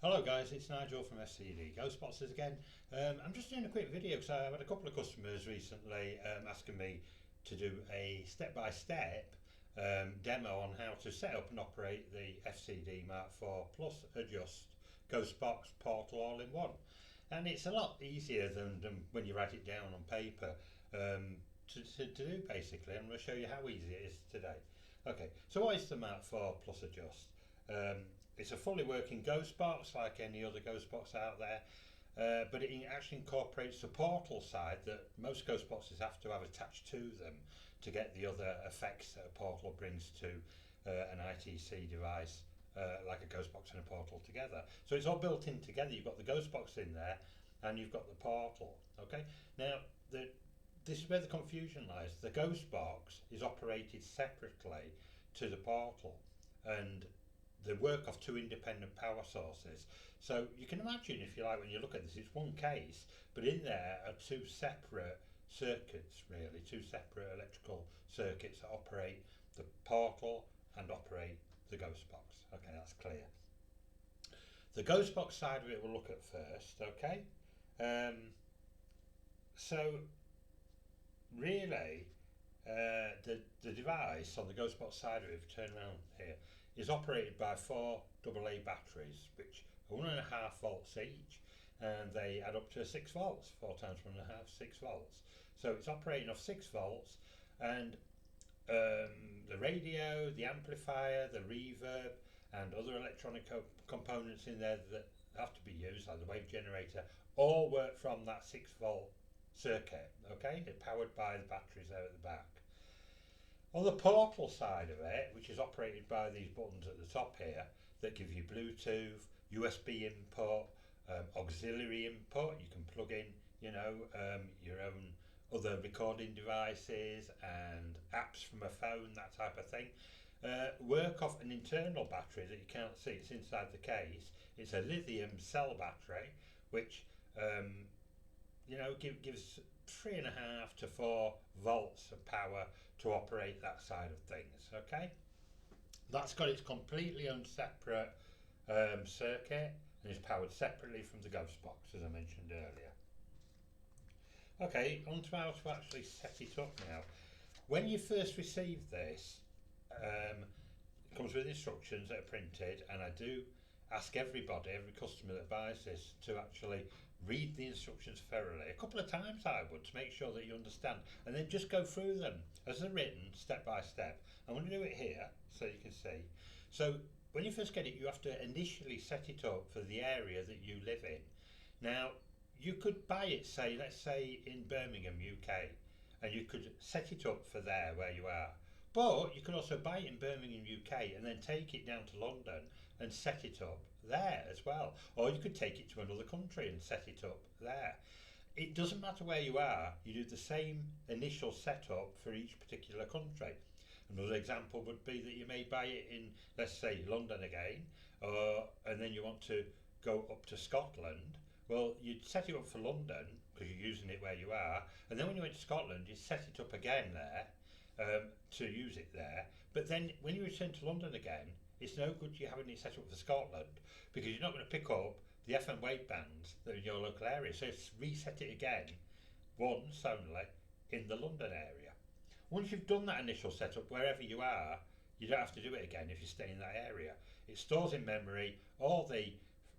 Hello guys, it's Nigel from FCD Ghost Boxes again. I'm just doing a quick video because I've had a couple of customers recently asking me to do a step-by-step demo on how to set up and operate the FCD MK4+Adj Ghost Box portal all in one. And it's a lot easier than when you write it down on paper to do basically. I'm going to show you how easy it is today. Okay, so what is the MK4+Adj? It's a fully working ghost box like any other ghost box out there, but it actually incorporates the portal side that most ghost boxes have to have attached to them to get the other effects that a portal brings to an ITC device, like a ghost box and a portal together. So it's all built in together. You've got the ghost box in there and you've got the portal. Okay, now this is where the confusion lies. The ghost box is operated separately to the portal, and they work off two independent power sources. So you can imagine, if you like, when you look at this, it's one case, but in there are two separate circuits, really, two separate electrical circuits that operate the portal and operate the ghost box. Okay, that's clear. The ghost box side of it we'll look at first, okay? So really, the device on the ghost box side of it, if you turn around here, is operated by four AA batteries, which are 1.5 volts each, and they add up to 6 volts, 4 times 1.5, 6 volts. So it's operating off 6 volts, and the radio, the amplifier, the reverb, and other electronic components in there that have to be used, like the wave generator, all work from that 6 volt circuit. Okay, they're powered by the batteries there at the back. On the portal side of it, which is operated by these buttons at the top here that give you Bluetooth, USB input, auxiliary input, you can plug in, your own other recording devices and apps from a phone, that type of thing. Work off an internal battery that you can't see, it's inside the case. It's a lithium cell battery, which gives 3.5 to 4 volts of power to operate that side of things. Okay, that's got its completely own separate circuit and is powered separately from the ghost box, as I mentioned earlier. Okay, on to how to actually set it up now. When you first receive this, it comes with instructions that are printed, and I do ask everybody, every customer that buys this, to actually read the instructions thoroughly. A couple of times I would, to make sure that you understand, and then just go through them as they're written, step by step. I'm going to do it here so you can see. So when you first get it, you have to initially set it up for the area that you live in. Now, you could buy it, say, let's say in Birmingham, UK, and you could set it up for there where you are. But you could also buy it in Birmingham, UK, and then take it down to London and set it up there as well. Or you could take it to another country and set it up there. It doesn't matter where you are, you do the same initial setup for each particular country. Another example would be that you may buy it in, let's say, London again, and then you want to go up to Scotland. Well, you'd set it up for London because you're using it where you are, and then when you went to Scotland, you set it up again there to use it there. But then when you return to London again, it's no good you having it set up for Scotland, because you're not going to pick up the FM wave bands that are in your local area. So reset it again once only in the London area. Once you've done that initial setup wherever you are, you don't have to do it again if you stay in that area. It stores in memory all the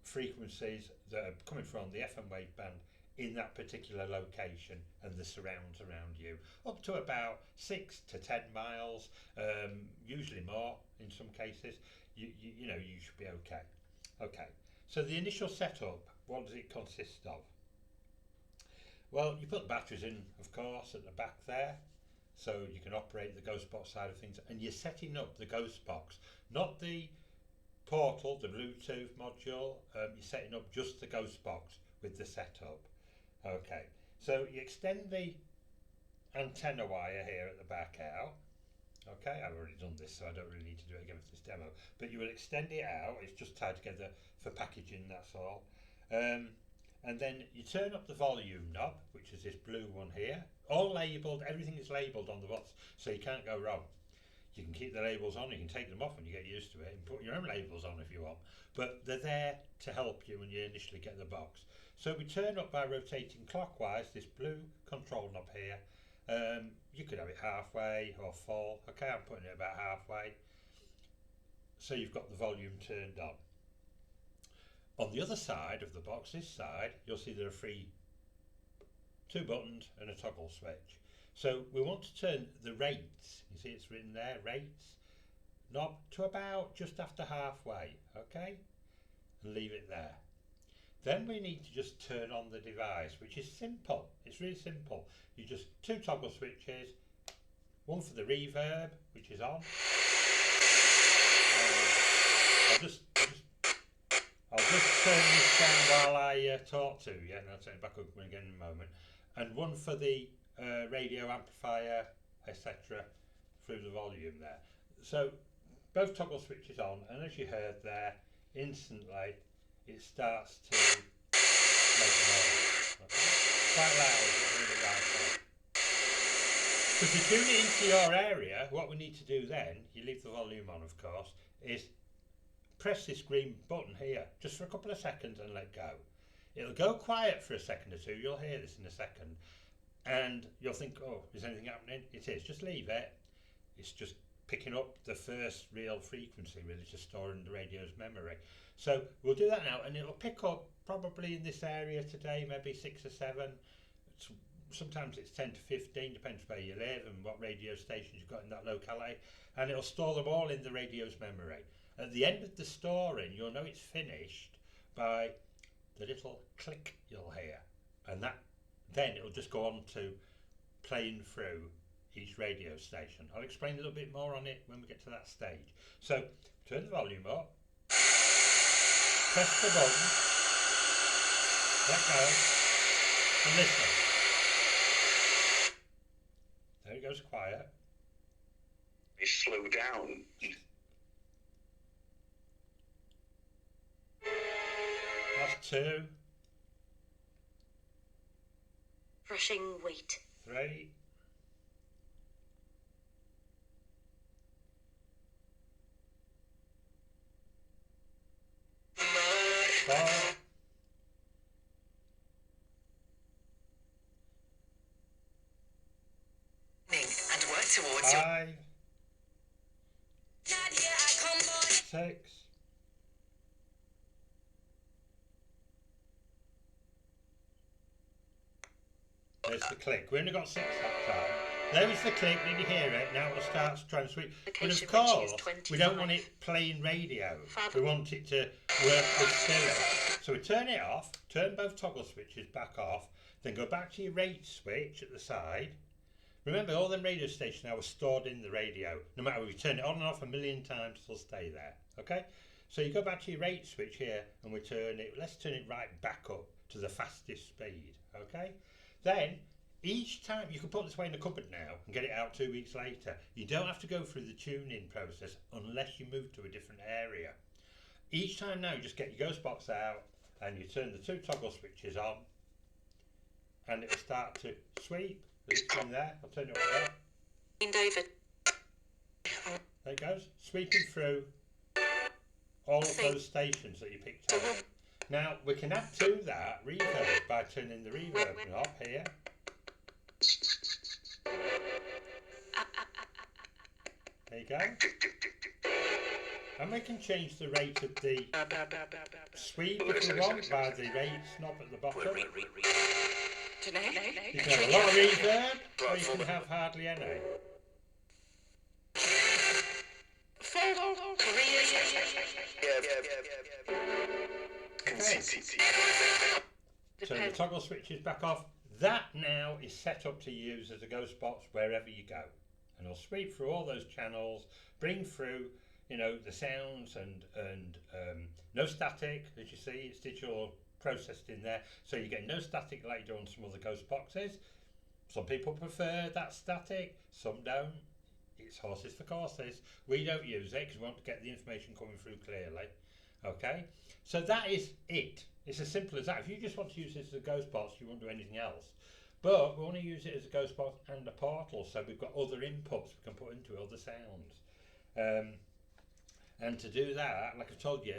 frequencies that are coming from the FM wave band in that particular location and the surrounds around you, up to about 6 to 10 miles, usually more in some cases. You should be okay. Okay, so the initial setup, what does it consist of? Well, you put the batteries in, of course, at the back there, so you can operate the ghost box side of things, and you're setting up the ghost box, not the portal, the Bluetooth module. You're setting up just the ghost box with the setup. Okay, so you extend the antenna wire here at the back out. Okay, I've already done this, so I don't really need to do it again for this demo, but you will extend it out. It's just tied together for packaging, that's all. And then you turn up the volume knob, which is this blue one here, all labelled. Everything is labelled on the box, so you can't go wrong. You can keep the labels on, you can take them off when you get used to it and put your own labels on if you want, but they're there to help you when you initially get the box. So we turn up by rotating clockwise this blue control knob here. You could have it halfway or full. Okay, I'm putting it about halfway. So you've got the volume turned on. On the other side of the box, this side, you'll see there are two buttons and a toggle switch. So we want to turn the rates, you see it's written there, rates, knob to about just after halfway, okay? And leave it there. Then we need to just turn on the device, which is simple. It's really simple. You just two toggle switches, one for the reverb, which is on. I'll just turn this down while I talk to you, and I'll turn it back up again in a moment. And one for the radio amplifier, etc., through the volume there. So both toggle switches on, and as you heard there, instantly it starts to make a noise. Okay? Quite loud, really loud. So to tune it into your area, what we need to do then, you leave the volume on of course, is press this green button here, just for a couple of seconds and let go. It'll go quiet for a second or two, you'll hear this in a second, and you'll think, oh, is anything happening? It is, just leave it. It's just picking up the first real frequency, really, just storing the radio's memory. So we'll do that now, and it'll pick up probably in this area today, maybe 6 or 7. Sometimes it's 10 to 15, depends where you live and what radio stations you've got in that locality, and it'll store them all in the radio's memory. At the end of the storing, you'll know it's finished by the little click you'll hear, and then it'll just go on to playing through each radio station. I'll explain a little bit more on it when we get to that stage. So turn the volume up, press the button, let go, and listen. There it goes quiet. Slow down. That's 2. Brushing weight. 3. 4. And work towards 5. 6. 'There's the click. We only got 6 that time. There is the click, did you hear it? Now it'll start to try and sweep. But of course, we don't want it playing radio. We want it to work with stereo. So we turn it off, turn both toggle switches back off, then go back to your rate switch at the side. Remember, all them radio stations now are stored in the radio. No matter if you turn it on and off a million times, it'll stay there. Okay? So you go back to your rate switch here, and we turn it, let's turn it right back up to the fastest speed. Okay? Then, each time, you can put this away in the cupboard now and get it out 2 weeks later. You don't have to go through the tuning process unless you move to a different area. Each time now, you just get your Ghost Box out and you turn the 2 toggle switches on, and it'll start to sweep. There's one there, I'll turn it up there. David. There it goes, sweeping through all of those stations that you picked out. Now, we can add to that reverb by turning the reverb knob here. There you go. And we can change the rate of the sweep if you want by the rates knob at the bottom. You can have a lot of reverb, or you can have hardly any. Okay. So the toggle switch is back off. That now is set up to use as a Ghost Box wherever you go, and it'll sweep through all those channels, bring through, you know, the sounds and no static. As you see, it's digital processed in there, so you get no static like you do on some other Ghost Boxes. Some people prefer that static, some don't. It's horses for courses. We don't use it because we want to get the information coming through clearly. Okay, so that is it. It's as simple as that. If you just want to use this as a Ghost Box, you won't do anything else. But we want to use it as a ghost box and a portal, so we've got other inputs we can put into it, other sounds. And to do that, like I told you,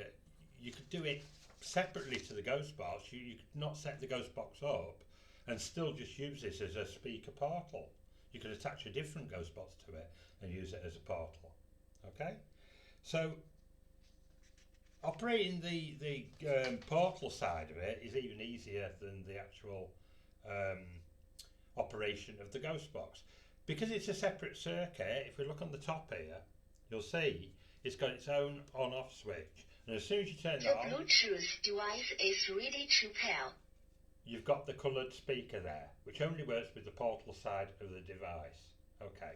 you could do it separately to the ghost box. You could not set the ghost box up and still just use this as a speaker portal. You could attach a different ghost box to it and use it as a portal. Okay, so operating the portal side of it is even easier than the actual operation of the ghost box, because it's a separate circuit. If we look on the top here, you'll see it's got its own on-off switch, and as soon as you turn that on, The Bluetooth device is ready to pair. you've got the coloured speaker there, which only works with the portal side of the device. Okay,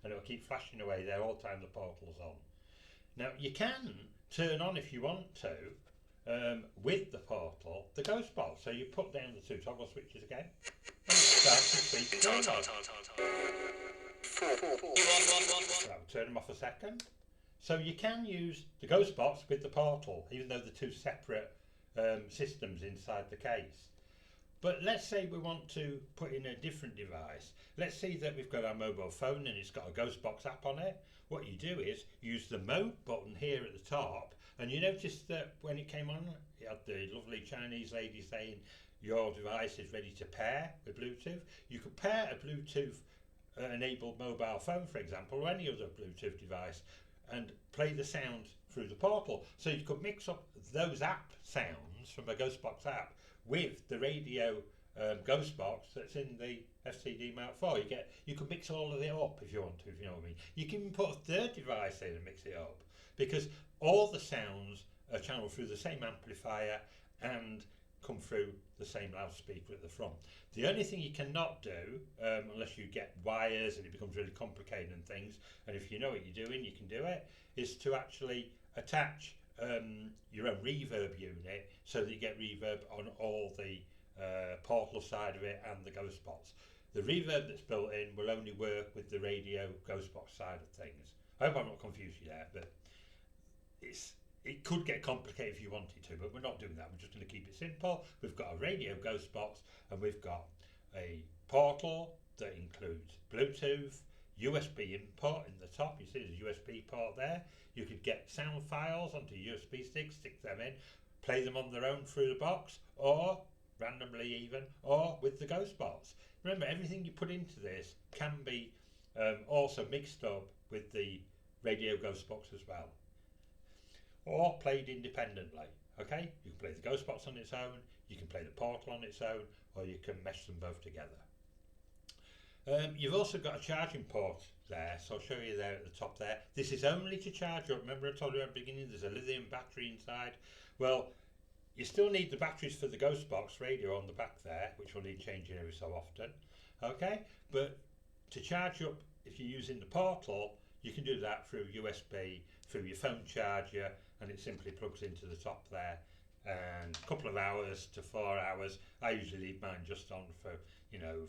and it'll keep flashing away there all the time the portal's on. Now you can turn on, if you want to, with the portal, the ghost box. So you put down the two toggle switches again, and it starts to speak. Right, we'll turn them off a second. So you can use the ghost box with the portal, even though they're two separate systems inside the case. But let's say we want to put in a different device. Let's say that we've got our mobile phone and it's got a ghost box app on it. What you do is use the mode button here at the top, and you notice that when it came on, it had the lovely Chinese lady saying your device is ready to pair with Bluetooth. You could pair a Bluetooth enabled mobile phone, for example, or any other Bluetooth device, and play the sound through the portal. So you could mix up those app sounds from a Ghostbox app with the radio ghost box that's in the FCD Mark IV. You can mix all of it up if you want to, if you know what I mean. You can even put a third device in and mix it up, because all the sounds are channeled through the same amplifier and come through the same loudspeaker at the front. The only thing you cannot do, unless you get wires and it becomes really complicated and things, and if you know what you're doing, you can do it, is to actually attach your own reverb unit so that you get reverb on all the portal side of it and the ghost box. The reverb that's built in will only work with the radio ghost box side of things. I hope I'm not confused you there, but it could get complicated if you wanted to, but we're not doing that. We're just going to keep it simple. We've got a radio ghost box, and we've got a portal that includes Bluetooth, USB input in the top. You see there's a USB port there. You could get sound files onto USB sticks, stick them in, play them on their own through the box, or randomly even, or with the ghost box. Remember, everything you put into this can be also mixed up with the radio ghost box as well, or played independently. Okay, you can play the ghost box on its own, you can play the portal on its own, or you can mesh them both together. You've also got a charging port there, so I'll show you there at the top there. This is only to charge up. Remember I told you at the beginning there's a lithium battery inside? Well, you still need the batteries for the ghost box radio on the back there, which will need changing every so often. Okay, but to charge up, if you're using the portal, you can do that through USB, through your phone charger, and it simply plugs into the top there. And a couple of hours to 4 hours. I usually leave mine just on for,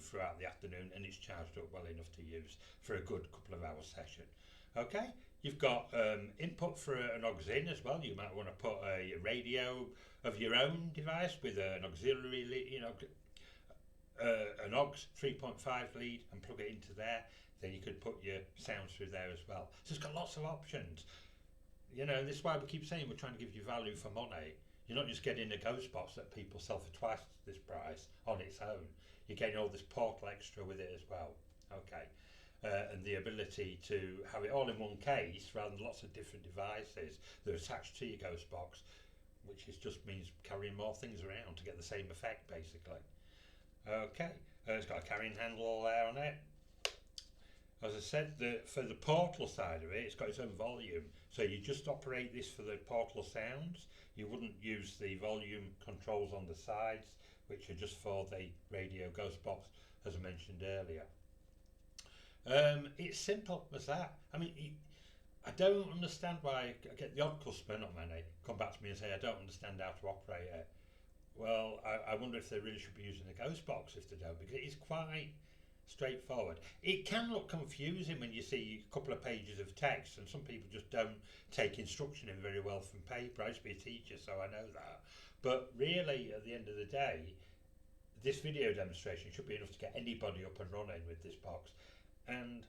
throughout the afternoon, and it's charged up well enough to use for a good couple of hours session. Okay, you've got input for an aux in as well. You might want to put a radio of your own device with an auxiliary lead, an aux 3.5 lead, and plug it into there. Then you could put your sounds through there as well. So it's got lots of options. This is why we keep saying we're trying to give you value for money. You're not just getting a ghost box that people sell for twice this price on its own. You're getting all this portal extra with it as well. Okay, and the ability to have it all in one case rather than lots of different devices that are attached to your ghost box, which just means carrying more things around to get the same effect basically. Okay, it's got a carrying handle there on it. As I said, for the portal side of it, it's got its own volume. So you just operate this for the portal sounds. You wouldn't use the volume controls on the sides, which are just for the radio ghost box, as I mentioned earlier. It's simple as that. I mean, I don't understand why I get the odd customer, not many, come back to me and say, I don't understand how to operate it. Well, I wonder if they really should be using a ghost box if they don't, because it is quite straightforward. It can look confusing when you see a couple of pages of text, and some people just don't take instruction in very well from paper. I used to be a teacher, so I know that. But really, at the end of the day, this video demonstration should be enough to get anybody up and running with this box and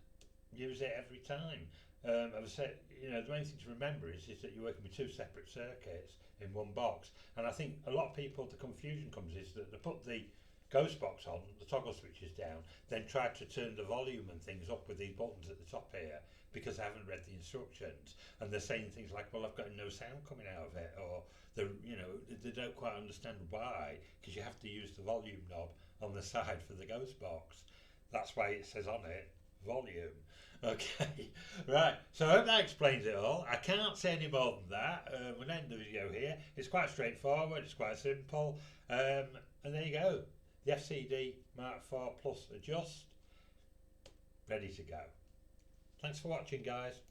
use it every time. As I said, the main thing to remember is that you're working with two separate circuits in one box, and I think a lot of people, the confusion comes is that they put the Ghost box on, the toggle switches down, then try to turn the volume and things up with these buttons at the top here because they haven't read the instructions, and they're saying things like, well, I've got no sound coming out of it, or they don't quite understand why, because you have to use the volume knob on the side for the Ghost box. That's why it says on it volume. Okay, right, so I hope that explains it all. I can't say any more than that. We'll end the video here. It's quite straightforward, it's quite simple, and there you go. The FCD MK4+Adj, ready to go. Thanks for watching, guys.